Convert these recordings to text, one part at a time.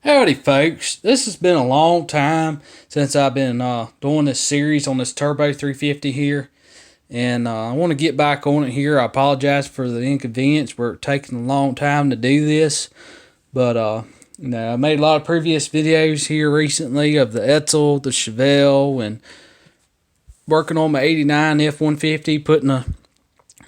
Howdy folks, this has been a long time since I've been doing this series on this Turbo 350 here, and I want to get back on it here. I apologize for the inconvenience. We're taking a long time to do this, but I made a lot of previous videos here recently of the Etzel, the Chevelle, and working on my 89 F-150, putting a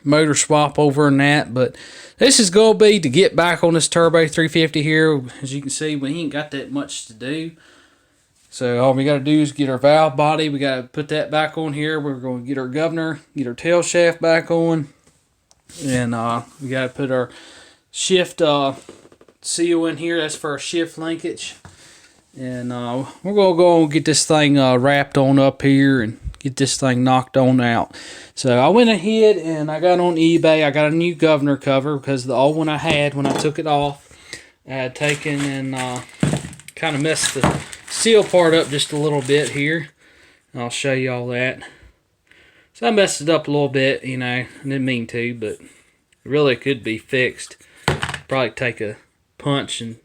motor swap over in that. But this is going to be to get back on this Turbo 350 here. As you can see, we ain't got that much to do. So all we got to do is get our valve body. We got to put that back on here. We're going to get our governor, get our tail shaft back on. And we got to put our shift seal in here. That's for our shift linkage. And we're going to go and get this thing wrapped on up here and get this thing knocked on out. So I went ahead and I got on eBay. I got a new governor cover because the old one I had when I took it off, I had taken and kind of messed the seal part up just a little bit here. I'll show you all that. So I messed it up a little bit, you know. I didn't mean to, but it really could be fixed. Probably take a punch and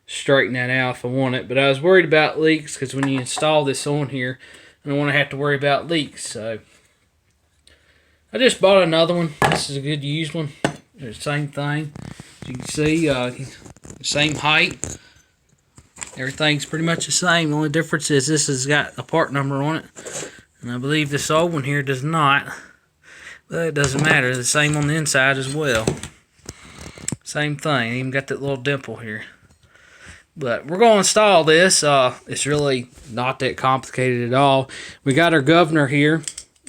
straighten that out if I want it. But I was worried about leaks because when you install this on here, I don't want to have to worry about leaks. So I just bought another one. This is a good used one. It's the same thing. As you can see, same height. Everything's pretty much the same. The only difference is this has got a part number on it. And I believe this old one here does not. But it doesn't matter. The same on the inside as well. Same thing. Even got that little dimple here. But we're going to install this. It's really not that complicated at all. We got our governor here.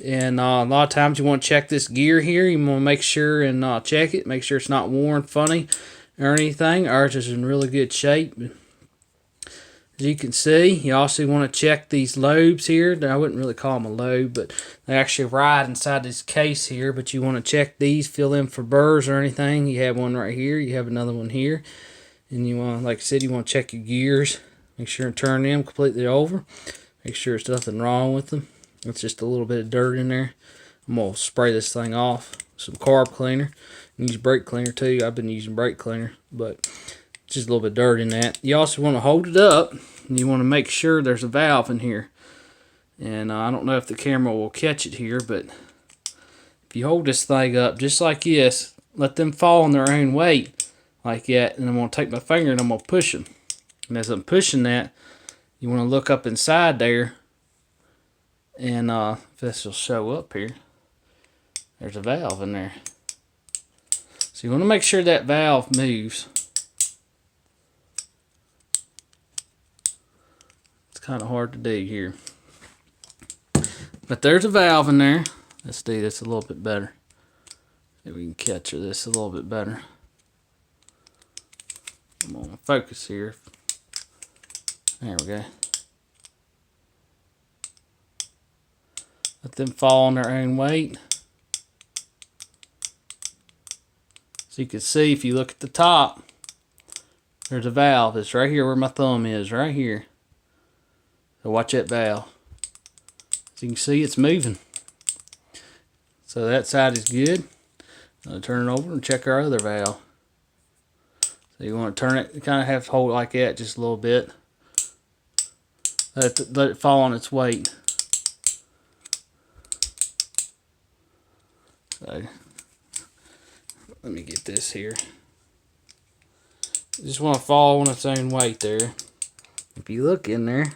And a lot of times you want to check this gear here. You want to make sure and check it. Make sure it's not worn funny or anything. Ours is in really good shape. As you can see, you also want to check these lobes here. I wouldn't really call them a lobe, but they actually ride inside this case here. But you want to check these, fill in for burrs or anything. You have one right here. You have another one here. And you want, like I said, you want to check your gears. Make sure and turn them completely over. Make sure there's nothing wrong with them. It's just a little bit of dirt in there. I'm going to spray this thing off. Some carb cleaner. You use brake cleaner too. I've been using brake cleaner, but just a little bit of dirt in that. You also want to hold it up, and you want to make sure there's a valve in here. And I don't know if the camera will catch it here, but if you hold this thing up just like this, let them fall on their own weight like that, and I'm going to take my finger and I'm going to push them. And as I'm pushing that, you want to look up inside there, and if this will show up here, there's a valve in there. So you want to make sure that valve moves. It's kind of hard to do here. But there's a valve in there. Let's do this a little bit better. See if we can capture this a little bit better. I'm going to focus here. There we go. Let them fall on their own weight. So you can see if you look at the top, there's a valve. It's right here where my thumb is, right here. So watch that valve. So you can see it's moving. So that side is good. I'll turn it over and check our other valve. So you want to turn it, you kind of have to hold it like that just a little bit. Let it fall on its weight. So let me get this here. You just want to fall on its own weight there. If you look in there,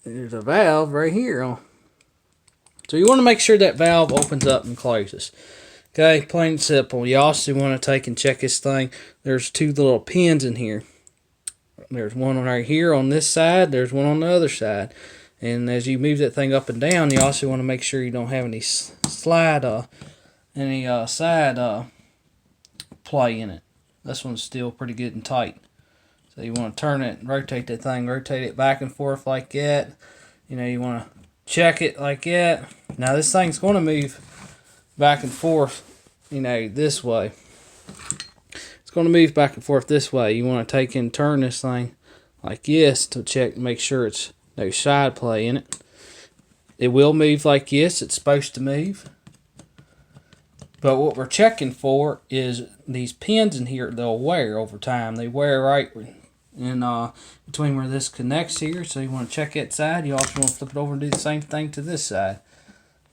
there's a valve right here. So you want to make sure that valve opens up and closes. Okay, plain and simple. You also want to take and check this thing. There's two little pins in here. There's one right here on this side. There's one on the other side. And as you move that thing up and down, you also want to make sure you don't have any side play in it. This one's still pretty good and tight. So you want to turn it, rotate that thing, rotate it back and forth like that. You know, you want to check it like that. Now this thing's going to move back and forth, you know, this way. It's going to move back and forth this way. You want to take and turn this thing like this to check, make sure it's no side play in it. It will move like this. It's supposed to move. But what we're checking for is these pins in here, they'll wear over time. They wear right in between where this connects here. So you want to check that side. You also want to flip it over and do the same thing to this side.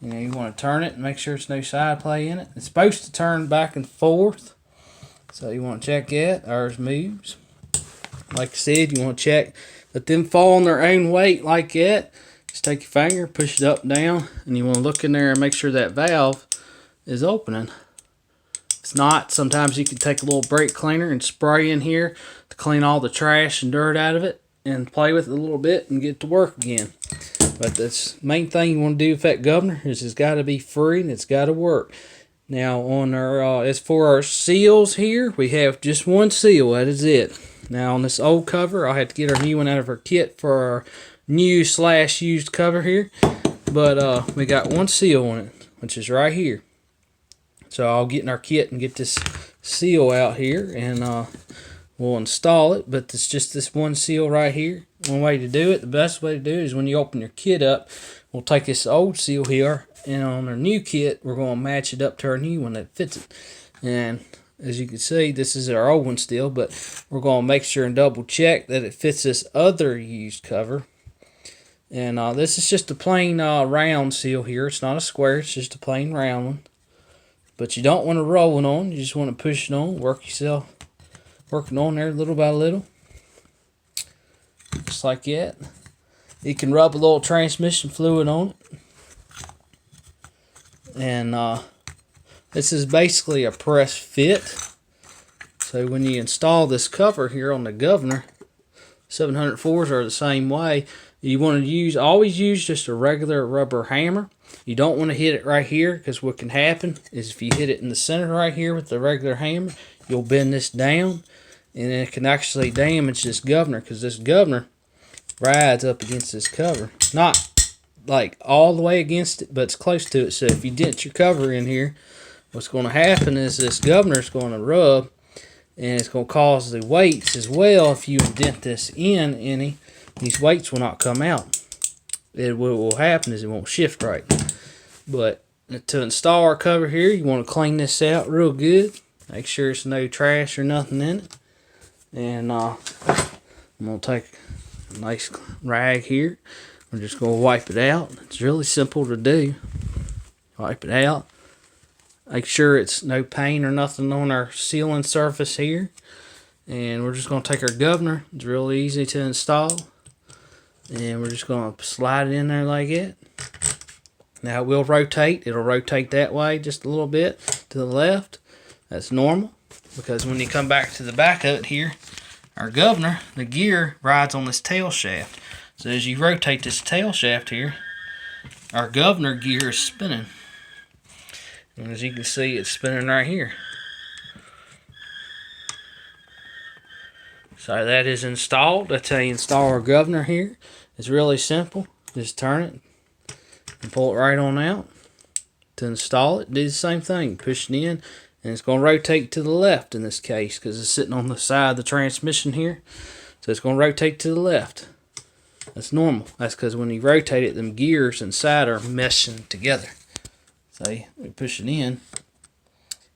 You want to turn it and make sure there's no side play in it. It's supposed to turn back and forth. So you want to check that. Ours moves. Like I said, you want to check. Let them fall on their own weight like that. Just take your finger, push it up and down, and you want to look in there and make sure that valve is opening. If it's not, sometimes you can take a little brake cleaner and spray in here to clean all the trash and dirt out of it and play with it a little bit and get to work again. But the main thing you want to do with that governor is it's got to be free and it's got to work. Now on our, as for our seals here, we have just one seal, that is it. Now on this old cover, I had to get our new one out of our kit for our new/used cover here. But we got one seal on it, which is right here. So I'll get in our kit and get this seal out here and we'll install it. But it's just this one seal right here. One way to do it, the best way to do it is when you open your kit up, we'll take this old seal here, and on our new kit, we're going to match it up to our new one that fits it. And as you can see, this is our old one still, but we're going to make sure and double check that it fits this other used cover. And this is just a plain round seal here. It's not a square, it's just a plain round one. But you don't want to roll it on, you just want to push it on, working on there little by little. Just like that. You can rub a little transmission fluid on it. And this is basically a press fit. So when you install this cover here on the governor, 704s are the same way. You want to always use just a regular rubber hammer. You don't want to hit it right here, because what can happen is if you hit it in the center right here with the regular hammer, you'll bend this down. And it can actually damage this governor, because this governor rides up against this cover. Not like all the way against it, but it's close to it. So if you dent your cover in here, what's going to happen is this governor is going to rub, and it's going to cause the weights as well. If you dent this in any, these weights will not come out. What will happen is it won't shift right. But to install our cover here, you want to clean this out real good. Make sure there's no trash or nothing in it. And I'm going to take a nice rag here. We're just going to wipe it out. It's really simple to do. Wipe it out. Make sure it's no paint or nothing on our sealing surface here. And we're just going to take our governor. It's really easy to install. And we're just going to slide it in there like that. Now it will rotate. It'll rotate that way just a little bit to the left. That's normal. Because when you come back to the back of it here, our governor, the gear, rides on this tail shaft. So as you rotate this tail shaft here, our governor gear is spinning. And as you can see, it's spinning right here. So that is installed. That's how you install our governor here. It's really simple. Just turn it and pull it right on out. To install it, do the same thing. Push it in. And it's going to rotate to the left in this case, because it's sitting on the side of the transmission here. So it's going to rotate to the left. That's normal. That's because when you rotate it, them gears inside are meshing together. See, we push it in,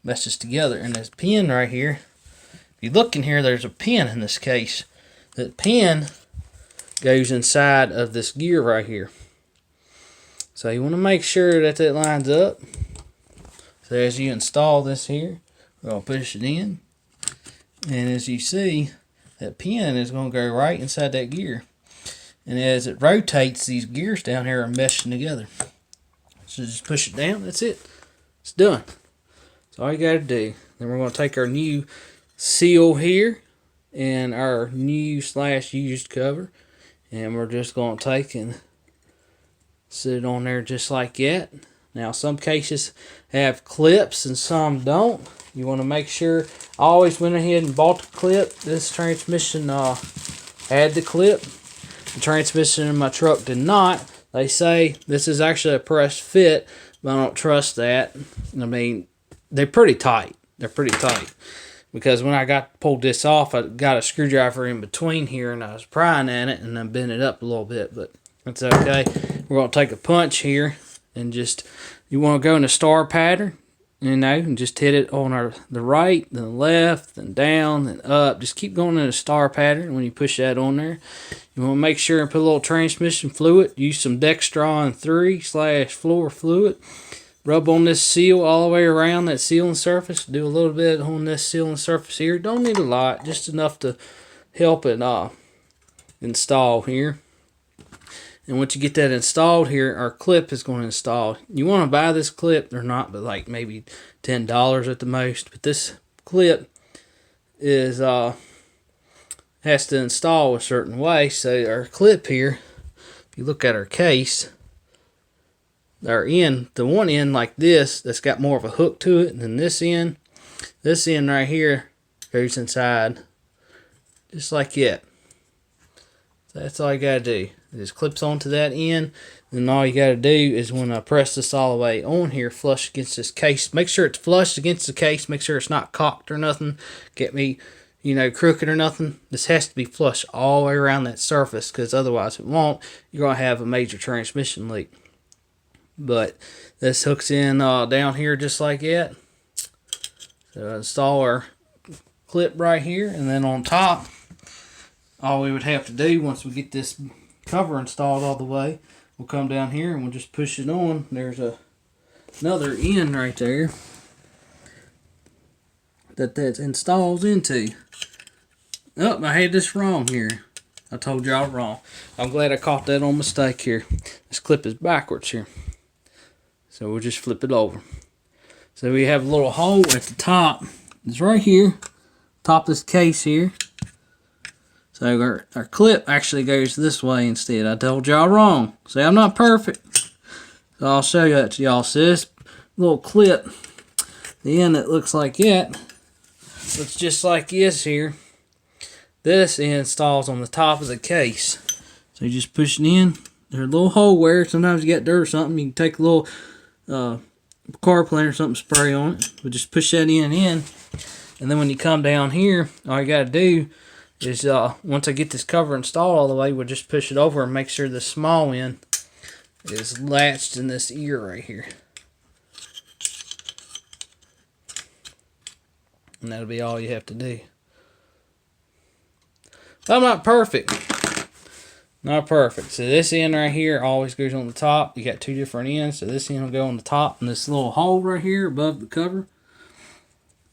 meshes together. And this pin right here, if you look in here, there's a pin in this case. That pin goes inside of this gear right here. So you want to make sure that that lines up. So as you install this here, we're going to push it in. And as you see, that pin is going to go right inside that gear. And as it rotates, these gears down here are meshing together. So just push it down, that's it. It's done. That's all you got to do. Then we're going to take our new seal here and our new/used cover. And we're just going to take and sit it on there just like that. Now some cases have clips and some don't. You want to make sure. I always went ahead and bought the clip. This transmission had the clip. The transmission in my truck did not. They say this is actually a press fit, but I don't trust that. I mean, they're pretty tight. They're pretty tight. Because when I pulled this off, I got a screwdriver in between here and I was prying at it and I bent it up a little bit, but that's okay. We're going to take a punch here and just, you want to go in a star pattern and just hit it on the right, then the left, then down, then up. Just keep going in a star pattern when you push that on there. You want to make sure and put a little transmission fluid. Use some Dextron 3/floor fluid. Rub on this seal all the way around that sealing surface. Do a little bit on this sealing surface here. Don't need a lot, just enough to help it install here. And once you get that installed here, our clip is going to install. You want to buy this clip, they're not, but like maybe $10 at the most. But this clip is has to install a certain way. So our clip here, if you look at our case, our end, the one end like this, that's got more of a hook to it than this end right here goes inside just like that. So that's all you gotta do. It just clips onto that end. Then all you gotta do is when I press this all the way on here, flush against this case. Make sure it's flush against the case. Make sure it's not cocked or nothing. Get me, crooked or nothing. This has to be flush all the way around that surface, because otherwise it won't. You're gonna have a major transmission leak. But this hooks in down here just like that. So install our clip right here, and then on top, all we would have to do once we get this cover installed all the way, we'll come down here and we'll just push it on. There's another end right there that installs into. Oh, I had this wrong here. I told y'all wrong. I'm glad I caught that on mistake here. This clip is backwards here. So we'll just flip it over. So we have a little hole at the top. It's right here. Top of this case here. So our clip actually goes this way instead. I told y'all wrong. See, I'm not perfect. So I'll show you that to y'all. So this little clip, the end that looks like that, looks just like this here. This end installs on the top of the case. So you just push it in. There's a little hole where sometimes you got dirt or something. You can take a little car plane or something, spray on it. We'll just push that in. And then when you come down here, all you got to do is once I get this cover installed all the way, we'll just push it over and make sure the small end is latched in this ear right here. And that'll be all you have to do. But I'm not perfect. Not perfect. So this end right here always goes on the top. You got two different ends. So this end will go on the top and this little hole right here above the cover.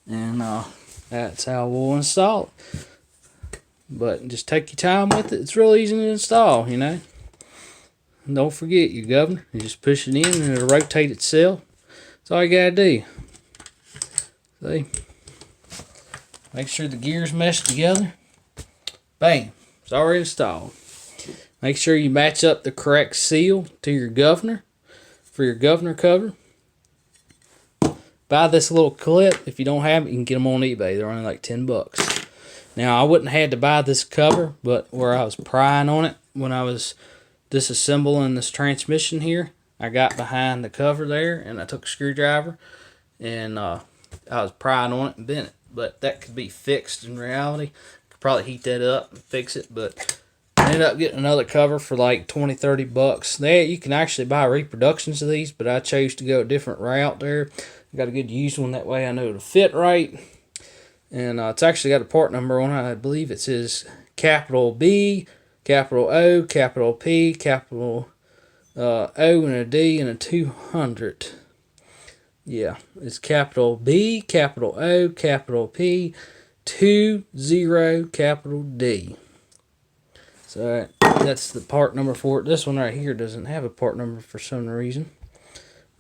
And that's how we'll install it. But just take your time with it. It's real easy to install, And don't forget your governor. You just push it in and it'll rotate itself. That's all you gotta do. See? Make sure the gears mesh together. Bam. It's already installed. Make sure you match up the correct seal to your governor for your governor cover. Buy this little clip. If you don't have it, you can get them on eBay. They're only like $10. Now, I wouldn't have had to buy this cover, but where I was prying on it when I was disassembling this transmission here, I got behind the cover there and I took a screwdriver and I was prying on it and bent it. But that could be fixed in reality. Could probably heat that up and fix it, but I ended up getting another cover for like $20-$30. You can actually buy reproductions of these, but I chose to go a different route there. I got a good used one, that way I know it'll fit right. And it's actually got a part number on it. I believe it says capital B, capital O, capital P, capital O and a D and a 200. Yeah, it's capital B, capital O, capital P, 20, capital D. So that's the part number for it. This one right here doesn't have a part number for some reason.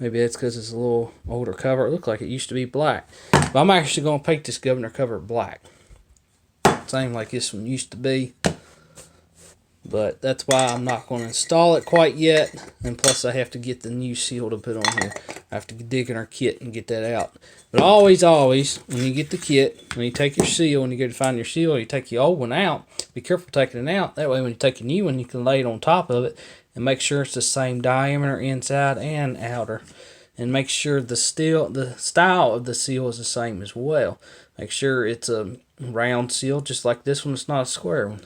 Maybe that's because it's a little older cover. It looked like it used to be black. But I'm actually going to paint this governor cover black. Same like this one used to be. But that's why I'm not going to install it quite yet. And plus I have to get the new seal to put on here. I have to dig in our kit and get that out. But always, when you get the kit, when you take your seal, when you go to find your seal, you take your old one out. Be careful taking it out. That way when you take a new one, you can lay it on top of it. And make sure it's the same diameter inside and outer. And make sure the style of the seal is the same as well. Make sure it's a round seal, just like this one. It's not a square one.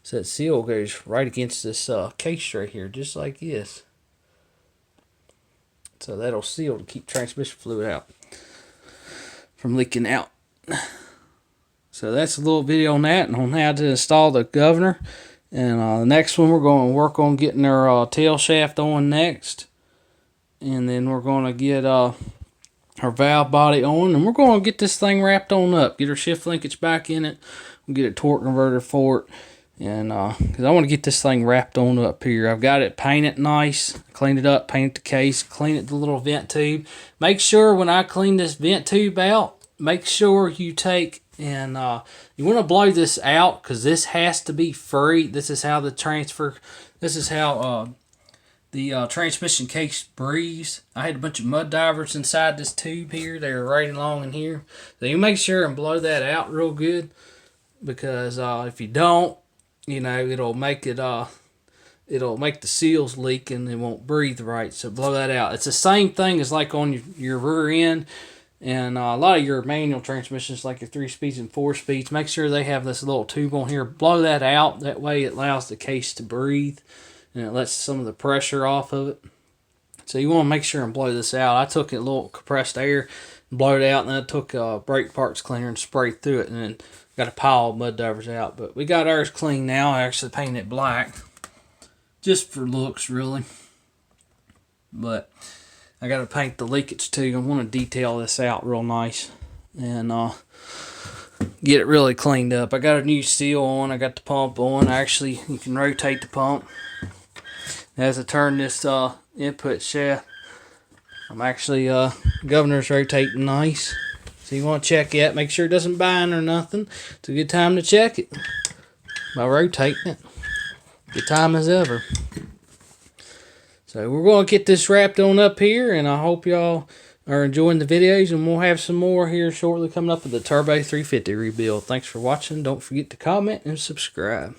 So that seal goes right against this case right here, just like this. So that'll seal to keep transmission fluid out. from leaking out. So that's a little video on that and on how to install the governor. And the next one we're going to work on getting our tail shaft on next. And then we're going to get our valve body on. And we're going to get this thing wrapped on up. Get our shift linkage back in it. We'll get a torque converter for it. And because I want to get this thing wrapped on up here. I've got it painted nice. Clean it up, paint the case, clean it the little vent tube. Make sure when I clean this vent tube out, make sure you take and you want to blow this out because this has to be free. This is how the transmission case breathes. I had a bunch of mud divers inside this tube here. They were right along in here. So you make sure and blow that out real good, because if you don't, you know, it'll make the seals leak and it won't breathe right. So blow that out. It's the same thing as like on your rear end. And a lot of your manual transmissions, like your 3-speeds and 4-speeds, make sure they have this little tube on here. Blow that out. That way it allows the case to breathe, and it lets some of the pressure off of it. So you want to make sure and blow this out. I took a little compressed air and blowed it out, and then I took brake parts cleaner and sprayed through it, and then got a pile of mud divers out. But we got ours clean now. I actually painted it black, just for looks, really. But I got to paint the leakage too. I want to detail this out real nice and get it really cleaned up. I got a new seal on. I got the pump on. Actually, you can rotate the pump. As I turn this input shaft, I'm actually governor's rotating nice. So you want to check it. Make sure it doesn't bind or nothing. It's a good time to check it by rotating it. Good time as ever. So we're going to get this wrapped on up here, and I hope y'all are enjoying the videos, and we'll have some more here shortly coming up with the Turbo 350 rebuild. Thanks for watching. Don't forget to comment and subscribe.